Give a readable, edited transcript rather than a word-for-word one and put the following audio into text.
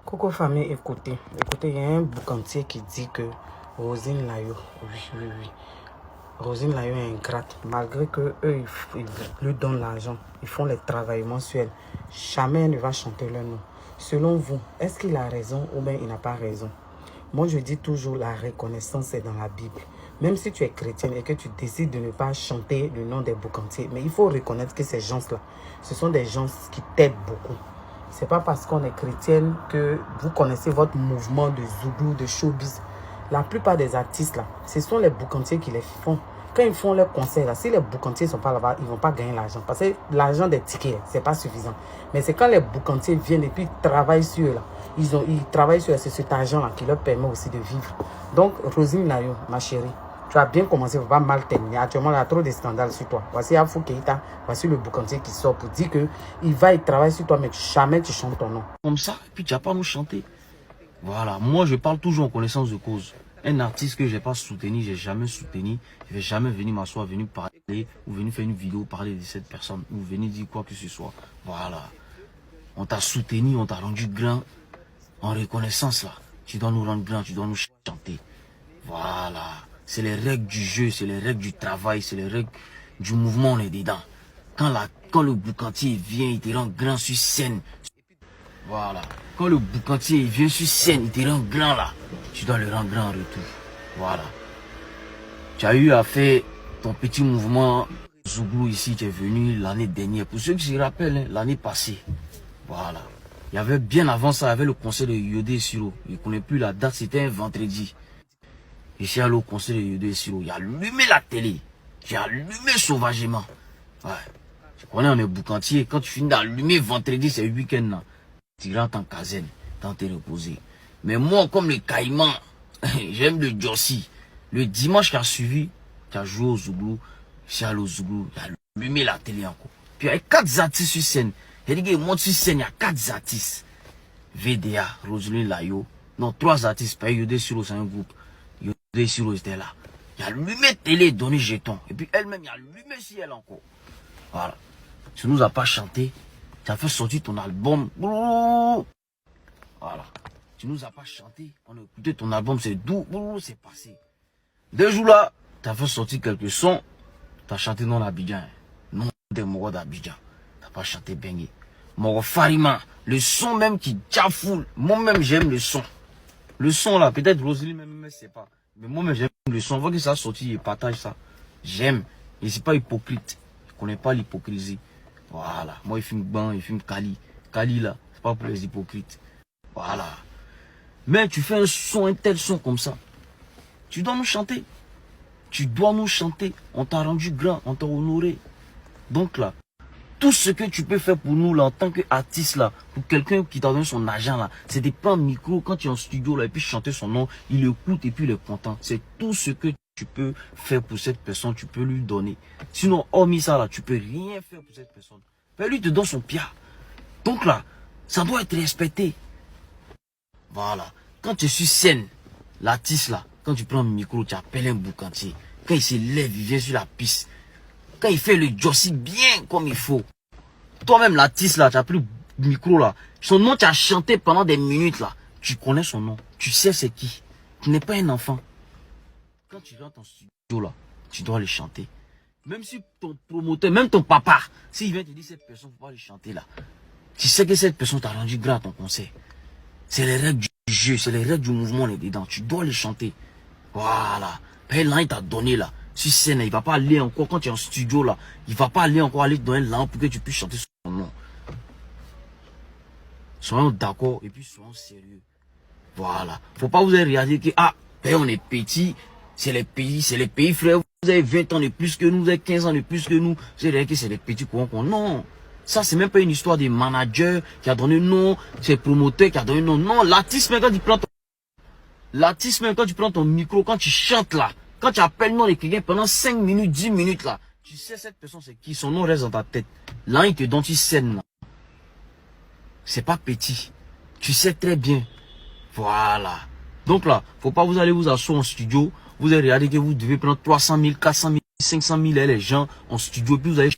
Coucou famille, écoutez, il y a un boucantier qui dit que Rosine Layo, oui, Rosine Layo est ingrate, malgré que eux ils lui donnent l'argent, ils font les travaux mensuels, jamais elle ne va chanter leur nom. Selon vous, est-ce qu'il a raison ou bien il n'a pas raison? Moi je dis toujours la reconnaissance est dans la Bible. Même si tu es chrétienne et que tu décides de ne pas chanter le nom des boucantiers, mais il faut reconnaître que ces gens-là, ce sont des gens qui t'aident beaucoup. C'est pas parce qu'on est chrétienne que vous connaissez votre mouvement de Zouglou, de showbiz. La plupart des artistes là, ce sont les boucantiers qui les font. Quand ils font leurs concerts là, si les boucantiers ne sont pas là-bas, ils ne vont pas gagner l'argent. Parce que l'argent des tickets, c'est pas suffisant. Mais c'est quand les boucantiers viennent et puis travaillent sur eux là. Ils travaillent sur cet argent là qui leur permet aussi de vivre. Donc, Rosine Layo, ma chérie, tu as bien commencé, il ne faut pas mal terminer. Actuellement, il y a trop de scandales sur toi. Voici Afou Keïta, voici le boucantier qui sort pour dire qu'il va y travailler sur toi, mais jamais tu chantes ton nom. Comme ça, et puis tu n'as pas à nous chanter. Voilà, moi je parle toujours en connaissance de cause. Un artiste que je n'ai pas soutenu, je n'ai jamais soutenu, je ne vais jamais venir m'asseoir, venir parler, ou venir faire une vidéo, parler de cette personne, ou venir dire quoi que ce soit. Voilà. On t'a soutenu, on t'a rendu grand. En reconnaissance là, tu dois nous rendre grand, tu dois nous chanter. Voilà. C'est les règles du jeu, c'est les règles du travail, c'est les règles du mouvement, on est dedans. Quand le boucantier vient, il te rend grand sur scène. Voilà. Quand le boucantier vient sur scène, il te rend grand là. Tu dois le rendre grand en retour. Voilà. Tu as eu à faire ton petit mouvement Zouglou ici, tu es venu l'année dernière. Pour ceux qui se rappellent, hein, l'année passée. Voilà. Il y avait bien avant ça, il y avait le concert de Yodé et Siro. Je ne connais plus la date, c'était un vendredi. Je suis allé au concert de Yodé et Siro. Il a allumé la télé. J'ai allumé sauvagement. Ouais. Tu connais, on est boucantier. Quand tu finis d'allumer vendredi, c'est le week-end là. Tu rentres en caserne, dans te reposer. Mais moi, comme le caïman, j'aime le Jossi. Le dimanche qui a suivi, tu as joué au Zouglou. Je suis allé au Zouglou. Il a allumé la télé encore. Puis il y a 4 artistes sur scène. J'ai dit qu'il monte sur scène, il y a 4 artistes. VDA, Roselyne Layo. Non, 3 artistes. Pas Yodé Siro, c'est un groupe. Yodé Siro était là. Il a allumé télé, donné jeton. Et puis elle-même, il a allumé si elle encore. Voilà. Tu nous as pas chanté. Tu as fait sortir ton album. Voilà. Tu nous as pas chanté. On a écouté ton album, c'est doux. C'est passé. 2 jours là, tu as fait sortir quelques sons. Tu as chanté non d'Abidjan. Non des mots d'Abidjan. Tu n'as pas chanté Bengue. Moro Farima. Le son même qui jafoule. Moi-même, j'aime le son. Le son là, peut-être Roselyne même ne sait pas. Mais moi-même, j'aime le son. On voit que ça a sorti, il partage ça. J'aime. Et c'est pas hypocrite. Je connais pas l'hypocrisie. Voilà. Moi, il fume Ban, il fume Kali. Kali là, c'est pas pour les hypocrites. Voilà. Mais tu fais un son, un tel son comme ça. Tu dois nous chanter. Tu dois nous chanter. On t'a rendu grand, on t'a honoré. Donc là, tout ce que tu peux faire pour nous là, en tant qu'artiste là, pour quelqu'un qui t'a donné son argent là, c'est de prendre le micro quand tu es en studio là, et puis chanter son nom, il écoute et puis il est content. C'est tout ce que tu peux faire pour cette personne, tu peux lui donner. Sinon, hormis ça là, tu peux rien faire pour cette personne. Mais lui te donne son pied. Donc là, ça doit être respecté. Voilà. Quand tu es sur scène, l'artiste là, quand tu prends le micro, tu appelles un boucantier. Quand il se lève, il vient sur la piste. Quand il fait le jossi bien comme il faut. Toi-même, l'artiste là, tu as pris le micro là. Son nom, tu as chanté pendant des minutes là. Tu connais son nom. Tu sais c'est qui. Tu n'es pas un enfant. Quand tu rentres en studio là, tu dois le chanter. Même si ton promoteur, même ton papa, s'il vient te dire cette personne, il faut pas le chanter là. Tu sais que cette personne t'a rendu grand à ton concert. C'est les règles du jeu, c'est les règles du mouvement, on est dedans. Tu dois le chanter. Voilà. Là, il t'a donné là. Sur scène, il va pas aller encore, quand tu es en studio là, il va pas aller encore aller dans un langue pour que tu puisses chanter son nom. Soyons d'accord et puis soyons sérieux. Voilà. Faut pas vous regarder que, on est petit, c'est les pays frères, vous avez 20 ans de plus que nous, vous avez 15 ans de plus que nous, vous allez dire que c'est les petits courants. Non. Ça, c'est même pas une histoire des managers qui a donné non, c'est le promoteur qui a donné non. Non, l'artiste, même quand tu prends ton micro, quand tu chantes là, quand tu appelles le nom de quelqu'un pendant 5 minutes, 10 minutes là, tu sais cette personne c'est qui, son nom reste dans ta tête. Là, il te donne une scène là. C'est pas petit. Tu sais très bien. Voilà. Donc là, faut pas vous aller vous asseoir en studio, vous allez regarder que vous devez prendre 300 000, 400 000, 500 000 les gens en studio, puis vous allez